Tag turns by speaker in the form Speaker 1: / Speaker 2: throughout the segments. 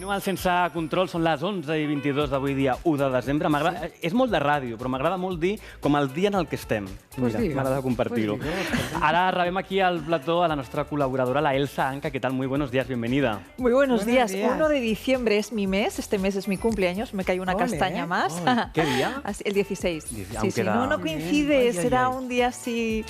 Speaker 1: Continuem sense control, són les 11:22 d'avui dia 1 de desembre. És molt de ràdio, però m'agrada molt dir com el dia en el que estem. Mira, m'agrada compartir-ho. Ara rebem aquí al plató a la nuestra colaboradora, la Elsa Anca. ¿Qué tal? Muy buenos días, bienvenida.
Speaker 2: Muy buenos días. 1 de diciembre es mi mes, este mes es mi cumpleaños, me cae una castaña más.
Speaker 1: ¿Qué día?
Speaker 2: El 16. Sí, no coincide, será un día así...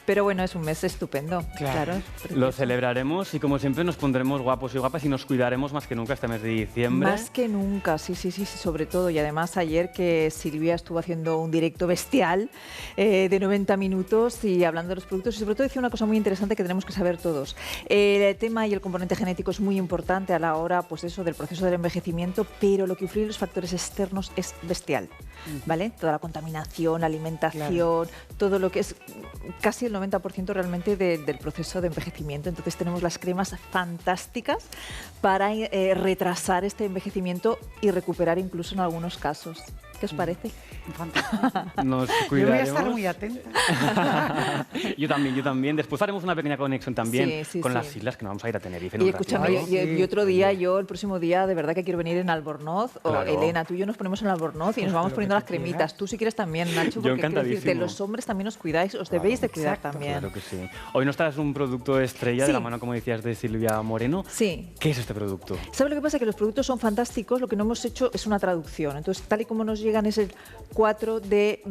Speaker 2: Pero bueno, es un mes estupendo, claro.
Speaker 1: Lo celebraremos y como siempre nos pondremos guapos y guapas y nos cuidaremos más que nunca este mes de diciembre.
Speaker 2: Más que nunca, sí, sobre todo. Y además ayer que Silvia estuvo haciendo un directo bestial de 90 minutos y hablando de los productos y sobre todo decía una cosa muy interesante que tenemos que saber todos. El tema y el componente genético es muy importante a la hora, pues eso, del proceso del envejecimiento, pero lo que influye en los factores externos es bestial, ¿vale? Toda la contaminación, la alimentación, todo lo que es casi el 90% realmente del proceso de envejecimiento. Entonces tenemos las cremas fantásticas para retrasar este envejecimiento y recuperar incluso en algunos casos. ¿Qué os parece?
Speaker 1: Nos cuidaremos.
Speaker 3: Yo voy a estar muy atenta.
Speaker 1: Yo también. Después haremos una pequeña conexión también con las islas, que nos vamos a ir a Tenerife.
Speaker 2: Y escúchame, y otro día, el próximo día, de verdad que quiero venir en Albornoz. Claro. O Elena, tú y yo nos ponemos en Albornoz y nos vamos poniendo las cremitas. Tú si quieres también, Nacho, porque quiero decirte, los hombres también os cuidáis, os debéis de cuidar también.
Speaker 1: Claro que sí. Hoy nos traes un producto estrella de la mano, como decías, de Silvia Moreno.
Speaker 2: Sí.
Speaker 1: ¿Qué es este producto?
Speaker 2: ¿Sabes lo que pasa? Que los productos son fantásticos, lo que no hemos hecho es una traducción. Entonces, tal y como nos llegan es el 4D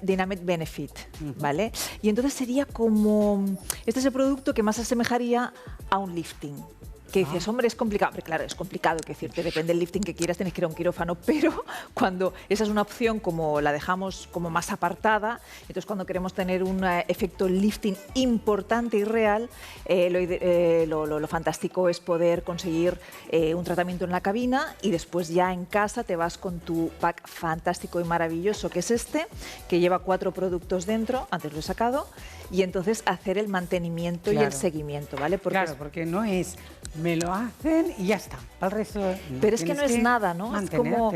Speaker 2: Dynamite Benefit, ¿vale? Y entonces sería como... Este es el producto que más se asemejaría a un lifting. Que dices, hombre, es complicado. Pero claro, es complicado, que decirte, depende del lifting que quieras, tienes que ir a un quirófano, pero cuando esa es una opción como la dejamos como más apartada, entonces cuando queremos tener un efecto lifting importante y real, lo fantástico es poder conseguir un tratamiento en la cabina y después ya en casa te vas con tu pack fantástico y maravilloso, que es este, que lleva 4 productos dentro, antes lo he sacado, y entonces hacer el mantenimiento y el seguimiento, ¿vale?
Speaker 3: Porque no es... Me lo hacen y ya está. Para el resto,
Speaker 2: pero es que no es nada, ¿no? Es como,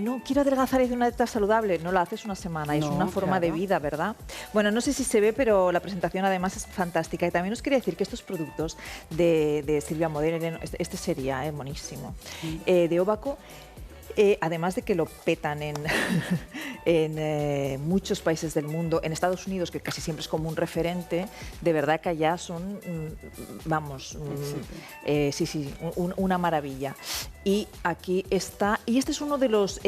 Speaker 2: no, quiero adelgazar y hacer una dieta saludable. No la haces una semana, es una forma de vida, ¿verdad? Bueno, no sé si se ve, pero la presentación además es fantástica. Y también os quería decir que estos productos de Silvia Moreno, este sería buenísimo, de Óvaco, además de que lo petan en muchos países del mundo, en Estados Unidos, que casi siempre es como un referente, de verdad que allá son, vamos, una maravilla. Y aquí está, y este es uno de los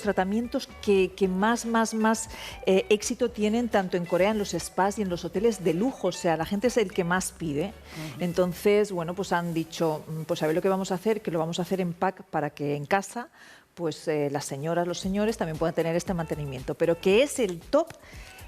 Speaker 2: tratamientos que más éxito tienen tanto en Corea, en los spas y en los hoteles de lujo, o sea, la gente es el que más pide. Entonces, bueno, pues han dicho, pues a ver lo que vamos a hacer, que lo vamos a hacer en pack para que en casa, pues las señoras, los señores también puedan tener este mantenimiento, pero que es el top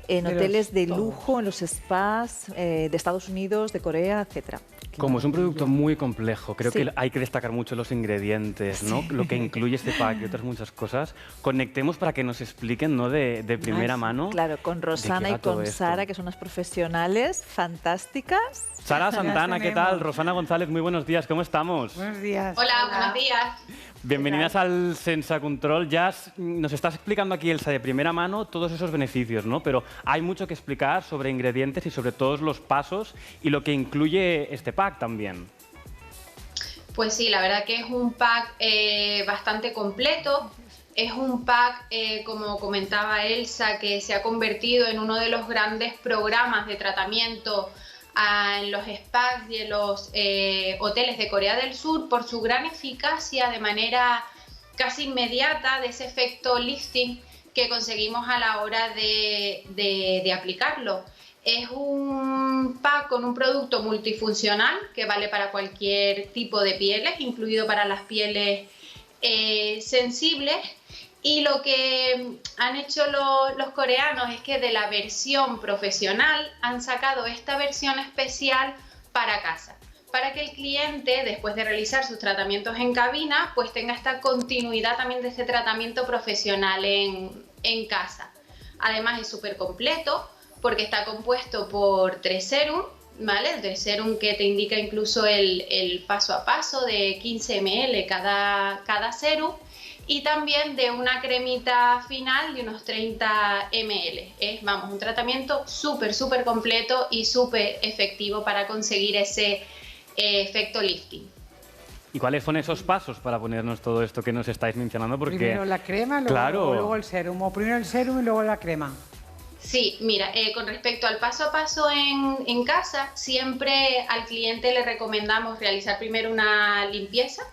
Speaker 2: en hoteles de lujo, en los spas de Estados Unidos, de Corea, etcétera.
Speaker 1: Como es un producto muy complejo, creo que hay que destacar mucho los ingredientes, ¿no? Lo que incluye este pack y otras muchas cosas. Conectemos para que nos expliquen, ¿no? de primera mano.
Speaker 2: Claro, con Rosana y con Sara, que son unas profesionales fantásticas.
Speaker 1: Sara Santana, ¿qué tal? Rosana González, muy buenos días, ¿cómo estamos?
Speaker 3: Buenos días.
Speaker 4: Hola, buenos días.
Speaker 1: Bienvenidas al Sense Control. Ya nos estás explicando aquí, Elsa, de primera mano todos esos beneficios, ¿no? Pero hay mucho que explicar sobre ingredientes y sobre todos los pasos y lo que incluye este pack también.
Speaker 4: Pues sí, la verdad que es un pack bastante completo. Es un pack, como comentaba Elsa, que se ha convertido en uno de los grandes programas de tratamiento en los spas y en los hoteles de Corea del Sur por su gran eficacia de manera casi inmediata de ese efecto lifting que conseguimos a la hora de aplicarlo. Es un pack con un producto multifuncional que vale para cualquier tipo de pieles, incluido para las pieles sensibles. Y lo que han hecho los coreanos es que de la versión profesional han sacado esta versión especial para casa, para que el cliente, después de realizar sus tratamientos en cabina, pues tenga esta continuidad también de este tratamiento profesional en casa. Además es súper completo porque está compuesto por 3 serum, ¿vale? 3 serum que te indica incluso el paso a paso de 15 ml cada serum. Y también de una cremita final de unos 30 ml. Es, vamos, un tratamiento súper completo y súper efectivo para conseguir ese efecto lifting.
Speaker 1: ¿Y cuáles son esos pasos para ponernos todo esto que nos estáis mencionando? Porque,
Speaker 3: primero la crema, luego el serum, o primero el serum y luego la crema.
Speaker 4: Sí, mira, con respecto al paso a paso en casa, siempre al cliente le recomendamos realizar primero una limpieza,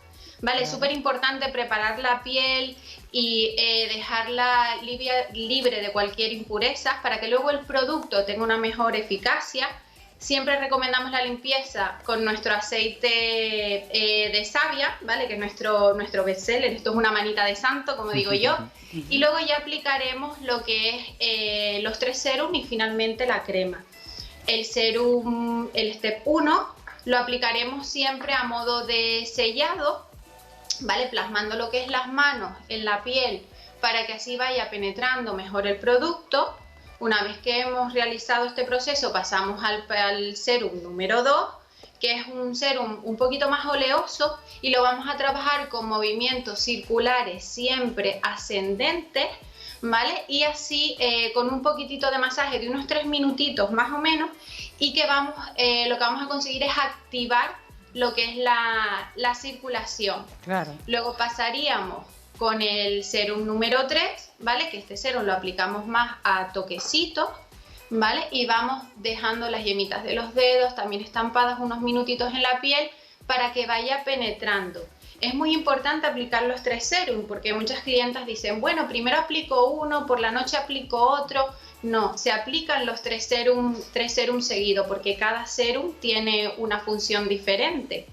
Speaker 4: ¿vale? Es súper importante preparar la piel y dejarla libre de cualquier impureza para que luego el producto tenga una mejor eficacia. Siempre recomendamos la limpieza con nuestro aceite de savia, ¿vale? Que es nuestro bestseller, esto es una manita de santo, como digo yo. Y luego ya aplicaremos lo que es los 3 serums y finalmente la crema. El serum, el step 1, lo aplicaremos siempre a modo de sellado, ¿vale? Plasmando lo que es las manos en la piel para que así vaya penetrando mejor el producto. Una vez que hemos realizado este proceso, pasamos al serum número 2, que es un serum un poquito más oleoso y lo vamos a trabajar con movimientos circulares siempre ascendentes, ¿vale? Y así con un poquitito de masaje de unos 3 minutitos más o menos, y que lo que vamos a conseguir es activar lo que es la circulación.
Speaker 3: Claro.
Speaker 4: Luego pasaríamos con el serum número 3, ¿vale? Que este serum lo aplicamos más a toquecitos, ¿vale? Y vamos dejando las yemitas de los dedos también estampadas unos minutitos en la piel para que vaya penetrando. Es muy importante aplicar los 3 serums porque muchas clientas dicen, bueno, primero aplico uno, por la noche aplico otro. No, se aplican los 3 serums seguidos porque cada serum tiene una función diferente.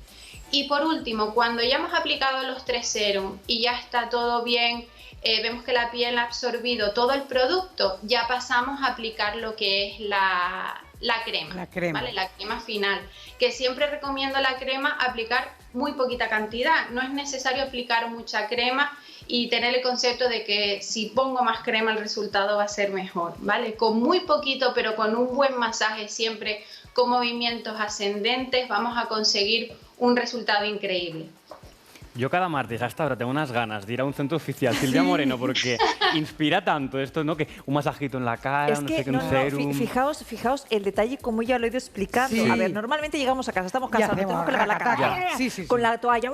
Speaker 4: Y por último, cuando ya hemos aplicado los 3 serums y ya está todo bien, vemos que la piel ha absorbido todo el producto, ya pasamos a aplicar lo que es la crema, ¿vale? La crema final, que siempre recomiendo la crema aplicar muy poquita cantidad. No es necesario aplicar mucha crema y tener el concepto de que si pongo más crema el resultado va a ser mejor, ¿vale? Con muy poquito, pero con un buen masaje siempre con movimientos ascendentes vamos a conseguir un resultado increíble.
Speaker 1: Yo cada martes hasta ahora tengo unas ganas de ir a un centro oficial, Silvia Moreno, porque inspira tanto esto, ¿no? Que un masajito en la cara,
Speaker 2: es
Speaker 1: no
Speaker 2: que,
Speaker 1: sé qué, un serum...
Speaker 2: Fijaos el detalle como ya lo he ido explicando.
Speaker 3: Sí.
Speaker 2: A ver, normalmente llegamos a casa, estamos cansados, tenemos que lavar la cara con la toalla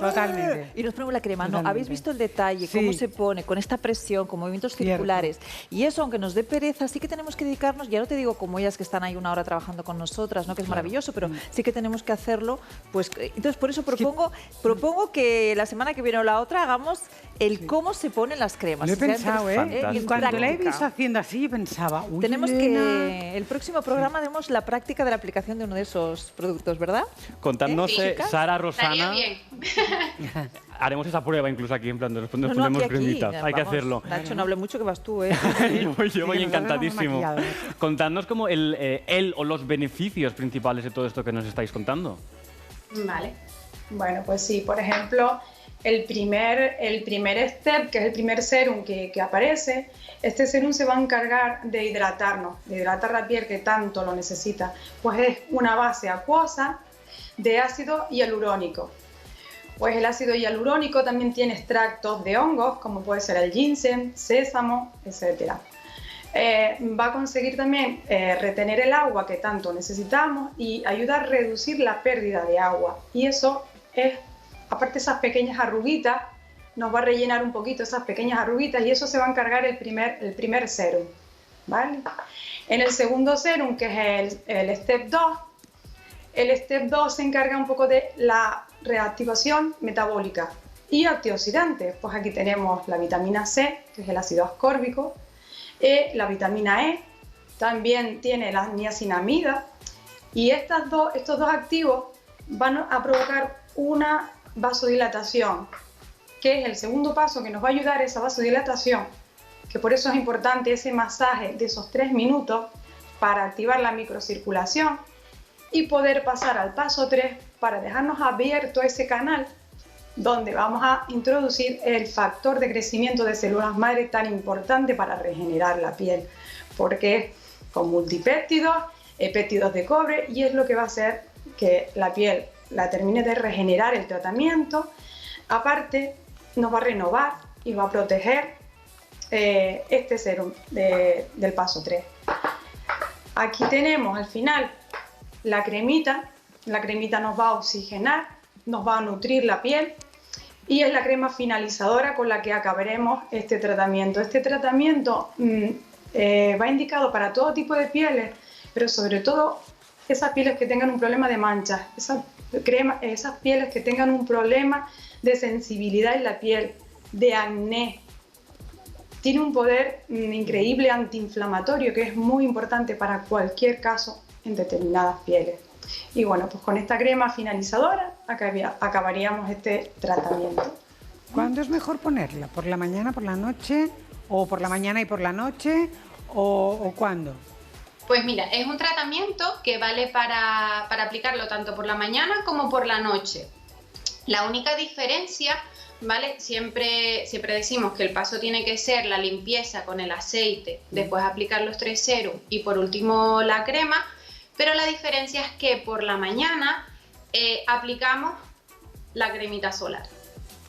Speaker 2: y nos ponemos la crema.
Speaker 3: Totalmente.
Speaker 2: No, habéis visto el detalle, cómo se pone, con esta presión, con movimientos circulares. Y eso, aunque nos dé pereza, sí que tenemos que dedicarnos, ya no te digo como ellas que están ahí una hora trabajando con nosotras, ¿no? Que es maravilloso, pero sí que tenemos que hacerlo. Pues entonces, por eso propongo que la semana que viene o la otra hagamos el cómo se ponen las cremas.
Speaker 3: Lo he pensado,
Speaker 2: Y
Speaker 3: cuando la he visto haciendo así, pensaba, uy,
Speaker 2: tenemos
Speaker 3: Elena.
Speaker 2: que el próximo programa demos la práctica de la aplicación de uno de esos productos, ¿verdad?
Speaker 1: Contadnos, Sara, Rosana,
Speaker 4: bien.
Speaker 1: haremos esa prueba incluso aquí, en plan, nos
Speaker 2: No,
Speaker 1: ponemos
Speaker 2: aquí,
Speaker 1: cremitas. Hay que
Speaker 2: vamos,
Speaker 1: hacerlo.
Speaker 2: Nacho, no hable mucho que vas tú, ¿eh?
Speaker 1: yo voy encantadísimo.
Speaker 3: maquillado.
Speaker 1: Contadnos como el o los beneficios principales de todo esto que nos estáis contando.
Speaker 4: Vale.
Speaker 5: Bueno, pues sí, por ejemplo, el primer step, que es el primer serum que aparece, este serum se va a encargar de hidratarnos, de hidratar la piel que tanto lo necesita. Pues es una base acuosa de ácido hialurónico. Pues el ácido hialurónico también tiene extractos de hongos, como puede ser el ginseng, sésamo, etc. Va a conseguir también retener el agua que tanto necesitamos y ayuda a reducir la pérdida de agua. Y eso es, aparte de esas pequeñas arruguitas, nos va a rellenar un poquito esas pequeñas arruguitas y eso se va a encargar el primer serum, ¿vale? En el segundo serum, que es el Step 2, el Step 2 se encarga un poco de la reactivación metabólica y antioxidantes. Pues aquí tenemos la vitamina C, que es el ácido ascórbico, la vitamina E, también tiene la niacinamida, y estos dos activos van a provocar una vasodilatación, que es el segundo paso que nos va a ayudar, esa vasodilatación, que por eso es importante ese masaje de esos 3 minutos para activar la microcirculación y poder pasar al paso 3 para dejarnos abierto ese canal donde vamos a introducir el factor de crecimiento de células madre tan importante para regenerar la piel, porque es con multipéptidos, péptidos de cobre, y es lo que va a hacer que la piel la termine de regenerar el tratamiento. Aparte, nos va a renovar y va a proteger este serum del paso 3. Aquí tenemos al final la cremita nos va a oxigenar, nos va a nutrir la piel y es la crema finalizadora con la que acabaremos este tratamiento. Este tratamiento va indicado para todo tipo de pieles, pero sobre todo esas pieles que tengan un problema de manchas, esas pieles que tengan un problema de sensibilidad en la piel, de acné. Tiene un poder increíble antiinflamatorio que es muy importante para cualquier caso en determinadas pieles. Y bueno, pues con esta crema finalizadora acabaríamos este tratamiento.
Speaker 3: ¿Cuándo es mejor ponerla? ¿Por la mañana, por la noche? ¿O por la mañana y por la noche? ¿O cuándo?
Speaker 4: Pues mira, es un tratamiento que vale para aplicarlo tanto por la mañana como por la noche. La única diferencia, ¿vale? Siempre decimos que el paso tiene que ser la limpieza con el aceite, después aplicar los 3 serums y por último la crema, pero la diferencia es que por la mañana aplicamos la cremita solar.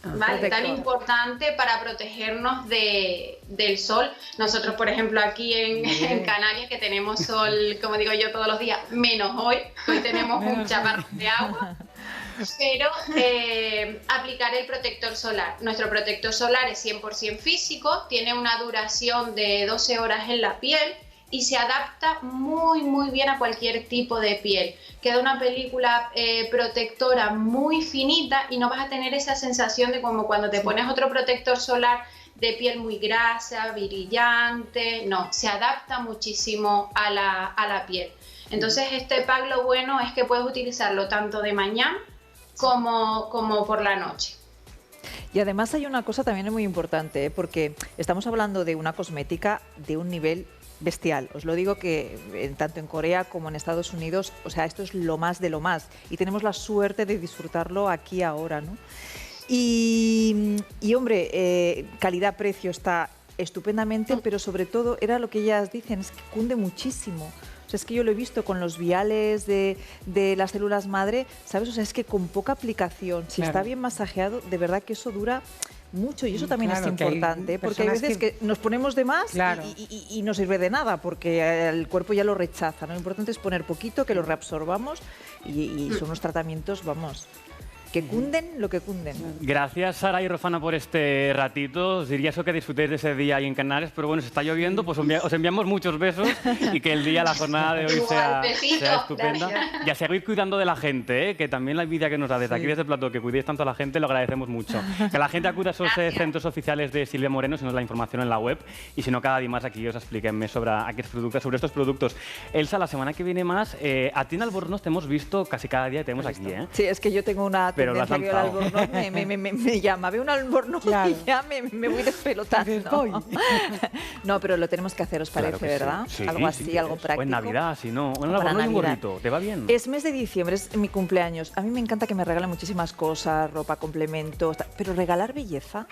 Speaker 4: ¿Vale? Tan importante para protegernos del sol. Nosotros, por ejemplo, aquí en Canarias, que tenemos sol, como digo yo, todos los días, menos hoy tenemos un chaparrón de agua, pero aplicar el protector solar. Nuestro protector solar es 100% físico, tiene una duración de 12 horas en la piel y se adapta muy bien a cualquier tipo de piel. Queda una película protectora muy finita y no vas a tener esa sensación de como cuando te pones otro protector solar de piel muy grasa, brillante. No, se adapta muchísimo a la piel. Entonces este pack lo bueno es que puedes utilizarlo tanto de mañana como por la noche.
Speaker 2: Y además hay una cosa también muy importante, porque estamos hablando de una cosmética de un nivel bestial. Os lo digo que tanto en Corea como en Estados Unidos, o sea, esto es lo más de lo más. Y tenemos la suerte de disfrutarlo aquí ahora, ¿no? Y hombre, calidad-precio está estupendamente, pero sobre todo, era lo que ellas dicen, es que cunde muchísimo. O sea, es que yo lo he visto con los viales de las células madre, ¿sabes? O sea, es que con poca aplicación, si está bien masajeado, de verdad que eso dura mucho y eso también es importante, porque hay veces que nos ponemos de más y no sirve de nada, porque el cuerpo ya lo rechaza, ¿no? Lo importante es poner poquito, que lo reabsorbamos y son unos tratamientos, vamos, que cunden lo que cunden.
Speaker 1: Gracias, Sara y Rofana, por este ratito. Os diría eso, que disfrutéis de ese día ahí en Canarias, pero bueno, si está lloviendo, pues os enviamos muchos besos y que el día, la jornada de hoy sea estupenda. Gracias. Y a seguir cuidando de la gente, que también la envidia que nos da desde aquí, desde el plató, que cuidéis tanto a la gente, lo agradecemos mucho. Que la gente acuda a esos centros oficiales de Silvia Moreno, si no es la información en la web, y si no, cada día más aquí os expliquenme sobre estos productos. Elsa, la semana que viene más, a ti en Albornoz te hemos visto casi cada día, te tenemos aquí, ¿eh?
Speaker 2: Sí, es que yo tengo una tendencia que el albornoz me llama. Veo un albornoz y ya me voy despelotando. No, pero lo tenemos que hacer, ¿os parece, verdad?
Speaker 1: Sí,
Speaker 2: algo así, algo práctico.
Speaker 1: O en Navidad, si no. En albornoz y un gorrito, ¿te va bien?
Speaker 2: Es mes de diciembre, es mi cumpleaños. A mí me encanta que me regalen muchísimas cosas, ropa, complementos, pero regalar belleza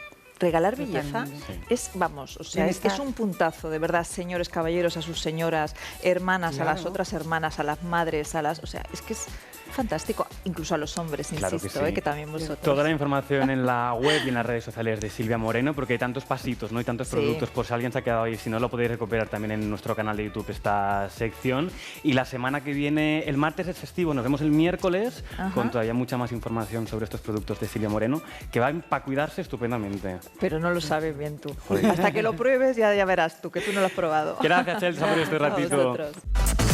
Speaker 2: es, vamos, o sea, es un puntazo, de verdad, señores caballeros, a sus señoras, hermanas, a las otras hermanas, a las madres, o sea, es que es fantástico, incluso a los hombres, insisto, que también vosotros.
Speaker 1: Toda la información en la web y en las redes sociales de Silvia Moreno, porque hay tantos pasitos, ¿no? Hay tantos productos, por si alguien se ha quedado ahí, si no, lo podéis recuperar también en nuestro canal de YouTube, esta sección. Y la semana que viene, el martes es festivo, nos vemos el miércoles con todavía mucha más información sobre estos productos de Silvia Moreno, que van para cuidarse estupendamente.
Speaker 2: Pero no lo sabes bien tú. Joder. Hasta que lo pruebes ya verás tú, que tú no lo has probado.
Speaker 1: Gracias, Elsa, por este ratito.
Speaker 2: A vosotros.